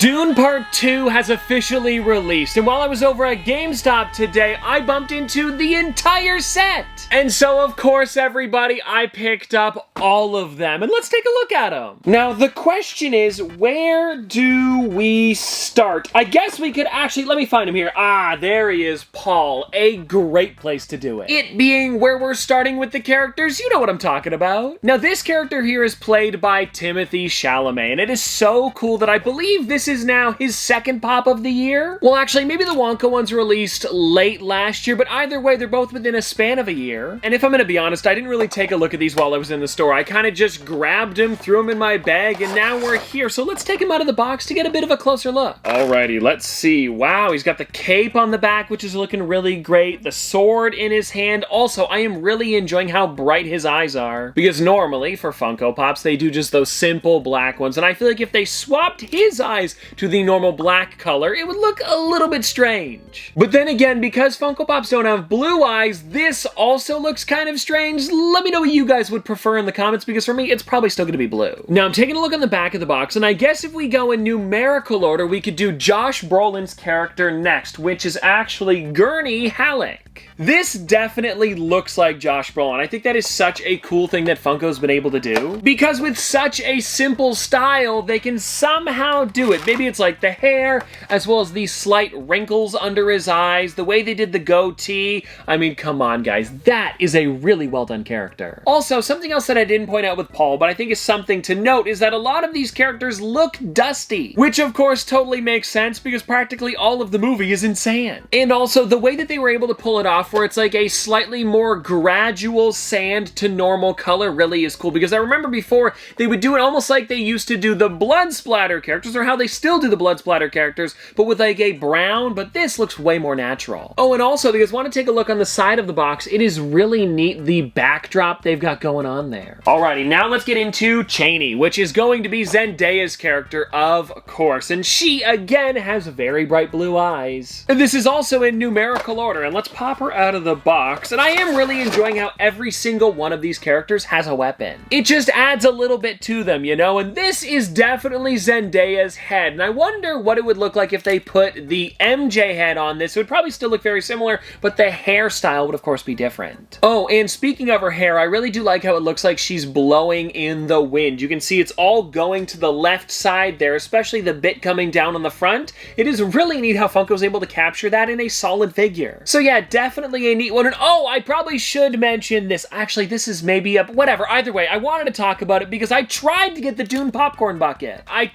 Dune Part 2 has officially released, and while I was over at GameStop today, I bumped into the entire set! And so, of course, everybody, I picked up all of them, and let's take a look at them. Now, the question is, where do we start? I guess we could actually, let me find him here. Ah, there he is, Paul. A great place to do it. It being where we're starting with the characters, you know what I'm talking about. Now, this character here is played by Timothée Chalamet, and it is so cool that I believe this is now his second pop of the year. Well, actually, maybe the Wonka one's released late last year, but either way, they're both within a span of a year. And if I'm gonna be honest, I didn't really take a look at these while I was in the store. I kind of just grabbed them, threw them in my bag, and now we're here. So let's take him out of the box to get a bit of a closer look. Alrighty, let's see. Wow, he's got the cape on the back, which is looking really great. The sword in his hand. Also, I am really enjoying how bright his eyes are, because normally for Funko Pops, they do just those simple black ones, and I feel like if they swapped his eyes to the normal black color, it would look a little bit strange. But then again, because Funko Pops don't have blue eyes, this also looks kind of strange. Let me know what you guys would prefer in the comments, because for me, it's probably still going to be blue. Now, I'm taking a look on the back of the box, and I guess if we go in numerical order, we could do Josh Brolin's character next, which is actually Gurney Halleck. This definitely looks like Josh Brolin. I think that is such a cool thing that Funko's been able to do, because with such a simple style, they can somehow do it. Maybe it's like the hair, as well as these slight wrinkles under his eyes, the way they did the goatee. I mean, come on, guys. That is a really well done character. Also, something else that I didn't point out with Paul, but I think is something to note, is that a lot of these characters look dusty, which of course totally makes sense, because practically all of the movie is in sand. And also, the way that they were able to pull it off, where it's like a slightly more gradual sand to normal color, really is cool, because I remember before they would do it almost like they used to do the blood splatter characters, or how they still do the blood splatter characters, but with like a brown, but this looks way more natural. Oh, and also, because I want to take a look on the side of the box, it is really neat, the backdrop they've got going on there. Alrighty, now let's get into Cheney, which is going to be Zendaya's character, of course, and she, again, has very bright blue eyes. And this is also in numerical order, and let's pop her out of the box, and I am really enjoying how every single one of these characters has a weapon. It just adds a little bit to them, you know, and this is definitely Zendaya's head, and I wonder what it would look like if they put the MJ head on this. It would probably still look very similar, but the hairstyle would of course be different. Oh, and speaking of her hair, I really do like how it looks like she's blowing in the wind. You can see it's all going to the left side there, especially the bit coming down on the front. It is really neat how Funko's able to capture that in a solid figure. So yeah, definitely a neat one. And oh, I probably should mention this. Actually, this is maybe a, whatever. Either way, I wanted to talk about it because I tried to get the Dune popcorn bucket. I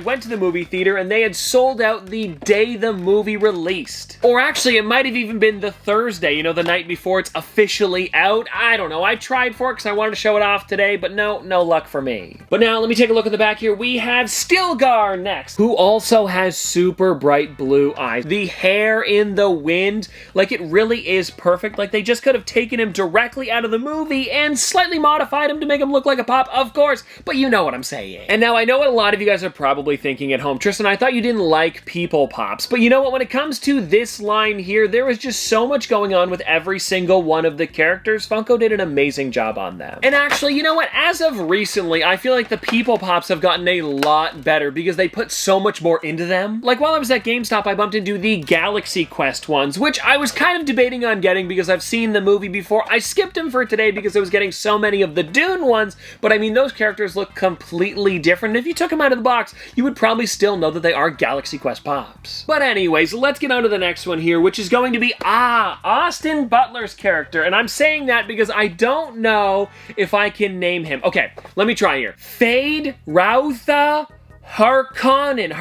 went to the movie theater and they had sold out the day the movie released. Or actually, it might have even been the Thursday, you know, the night before it's officially out. I don't know. I tried for it because I wanted to show it off today, but no luck for me. But now, let me take a look at the back here. We have Stilgar next, who also has super bright blue eyes. The hair in the wind, like it really is perfect. Like they just could have taken him directly out of the movie and slightly modified him to make him look like a pop, of course, but you know what I'm saying. And now I know what a lot of you guys are probably thinking at home. Tristan, I thought you didn't like people pops, but you know what? When it comes to this line here, there was just so much going on with every single one of the characters. Funko did an amazing job on them. And actually, you know what? As of recently, I feel like the people pops have gotten a lot better because they put so much more into them. Like while I was at GameStop, I bumped into the Galaxy Quest ones, which I was kind of debating on getting because I've seen the movie before. I skipped them for today because I was getting so many of the Dune ones, but I mean, those characters look completely different. If you took them out of the box, you would probably still know that they are Galaxy Quest pops. But anyways, let's get on to the next one here, which is going to be, Austin Butler's character. And I'm saying that because I don't know if I can name him. Okay, let me try here. Fade Rautha Harkonnen.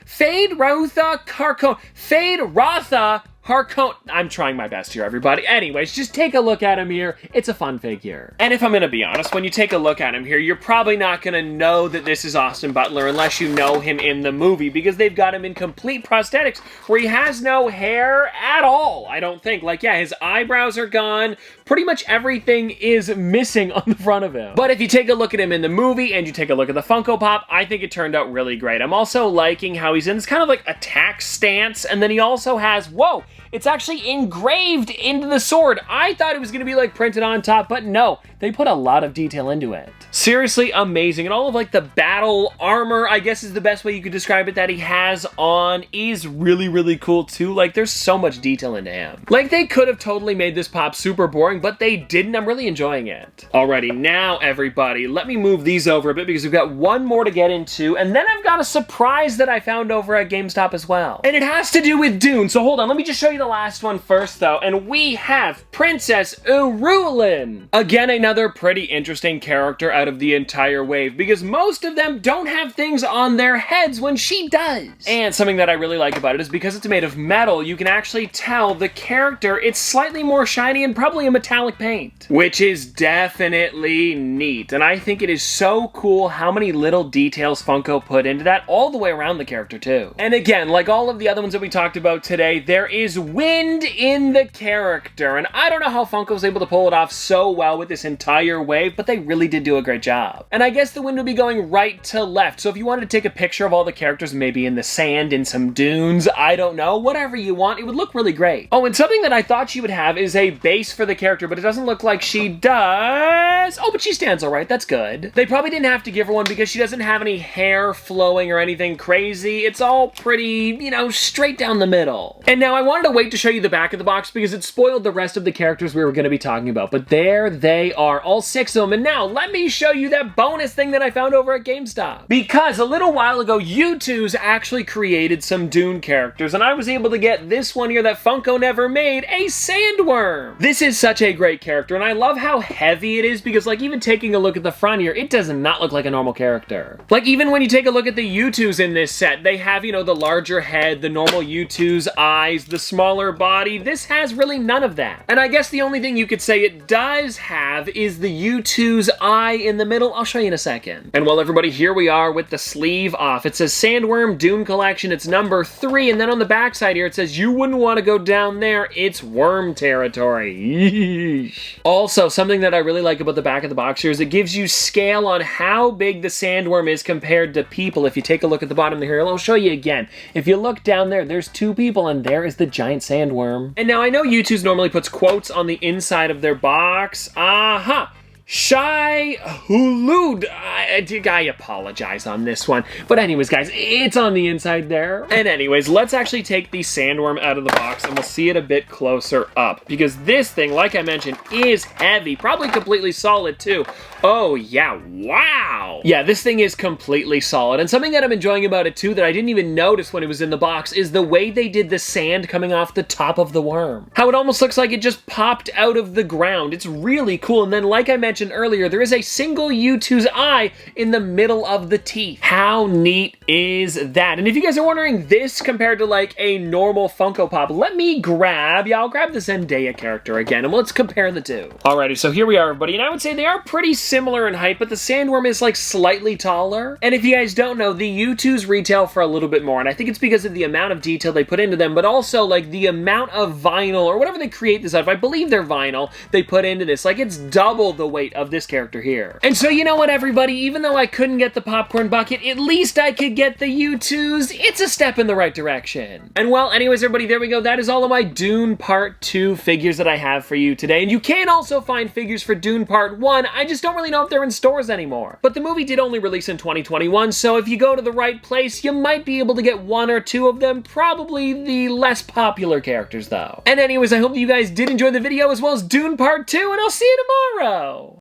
Fade Rautha Harkonnen. Fade Ratha Harkonnen. I'm trying my best here, everybody. Anyways, just take a look at him here. It's a fun figure. And if I'm gonna be honest, when you take a look at him here, you're probably not gonna know that this is Austin Butler unless you know him in the movie, because they've got him in complete prosthetics where he has no hair at all, I don't think. Like, yeah, his eyebrows are gone. Pretty much everything is missing on the front of him. But if you take a look at him in the movie and you take a look at the Funko Pop, I think it turned out really great. I'm also liking how he's in this kind of like attack stance, and then he also has, whoa, it's actually engraved into the sword. I thought it was gonna be like printed on top, but no, they put a lot of detail into it. Seriously amazing. And all of like the battle armor, I guess is the best way you could describe it, that he has on is really, really cool too. Like there's so much detail into him. Like they could have totally made this pop super boring, but they didn't. I'm really enjoying it. Alrighty, now everybody, let me move these over a bit because we've got one more to get into, and then I've got a surprise that I found over at GameStop as well. And it has to do with Dune, so hold on, let me just show you the last one first though, and we have Princess Irulan. Again, another pretty interesting character out of the entire wave, because most of them don't have things on their heads when she does. And something that I really like about it is because it's made of metal, you can actually tell the character, it's slightly more shiny and probably a metallic paint, which is definitely neat. And I think it is so cool how many little details Funko put into that all the way around the character too. And again, like all of the other ones that we talked about today, there is wind in the character, and I don't know how Funko was able to pull it off so well with this entire wave, but they really did do a great job. And I guess the wind would be going right to left, so if you wanted to take a picture of all the characters, maybe in the sand, in some dunes, I don't know, whatever you want, it would look really great. Oh, and something that I thought she would have is a base for the character, but it doesn't look like she does. Oh, but she stands all right, that's good. They probably didn't have to give her one because she doesn't have any hair flowing or anything crazy. It's all pretty, you know, straight down the middle. And now I wanted to wait to show you the back of the box because it spoiled the rest of the characters we were going to be talking about, but there they are, all 6 of them. And now let me show you that bonus thing that I found over at GameStop. Because a little while ago, U2's actually created some Dune characters, and I was able to get this one here that Funko never made, a sandworm. This is such a great character, and I love how heavy it is because, like, even taking a look at the front here, it does not look like a normal character. Like, even when you take a look at the U2s in this set, they have, you know, the larger head, the normal U2's eyes, the smaller body. This has really none of that. And I guess the only thing you could say it does have is the U2's eye in the middle. I'll show you in a second. And well, everybody, here we are with the sleeve off. It says Sandworm Dune Collection. It's number 3, and then on the back side here, it says you wouldn't want to go down there. It's worm territory. Yeesh. Also, something that I really like about the back of the box here is it gives you scale on how big the sandworm is compared to people. If you take a look at the bottom here, I'll show you again. If you look down there, there's 2 people, and there is the giant sandworm. And now I know U2's normally puts quotes on the inside of their box. Aha! Shai Hulud. I apologize on this one. But anyways, guys, it's on the inside there. And anyways, let's actually take the sandworm out of the box and we'll see it a bit closer up. Because this thing, like I mentioned, is heavy. Probably completely solid, too. Oh, yeah. Wow. Yeah, this thing is completely solid. And something that I'm enjoying about it, too, that I didn't even notice when it was in the box is the way they did the sand coming off the top of the worm. How it almost looks like it just popped out of the ground. It's really cool. And then, like I mentioned earlier, there is a single U2's eye in the middle of the teeth. How neat is that? And if you guys are wondering this compared to like a normal Funko Pop, let me grab the Zendaya character again, and let's compare the two. Alrighty, so here we are, everybody, and I would say they are pretty similar in height, but the sandworm is like slightly taller. And if you guys don't know, the U2's retail for a little bit more, and I think it's because of the amount of detail they put into them, but also like the amount of vinyl, or whatever they create this out of, I believe they're vinyl, they put into this. Like, it's double the weight of this character here. And so you know what, everybody, even though I couldn't get the popcorn bucket, at least I could get the U2s. It's a step in the right direction. And well, anyways, everybody, there we go. That is all of my Dune Part 2 figures that I have for you today. And you can also find figures for Dune Part 1. I just don't really know if they're in stores anymore. But the movie did only release in 2021, so if you go to the right place, you might be able to get 1 or 2 of them. Probably the less popular characters, though. And anyways, I hope that you guys did enjoy the video as well as Dune Part 2, and I'll see you tomorrow!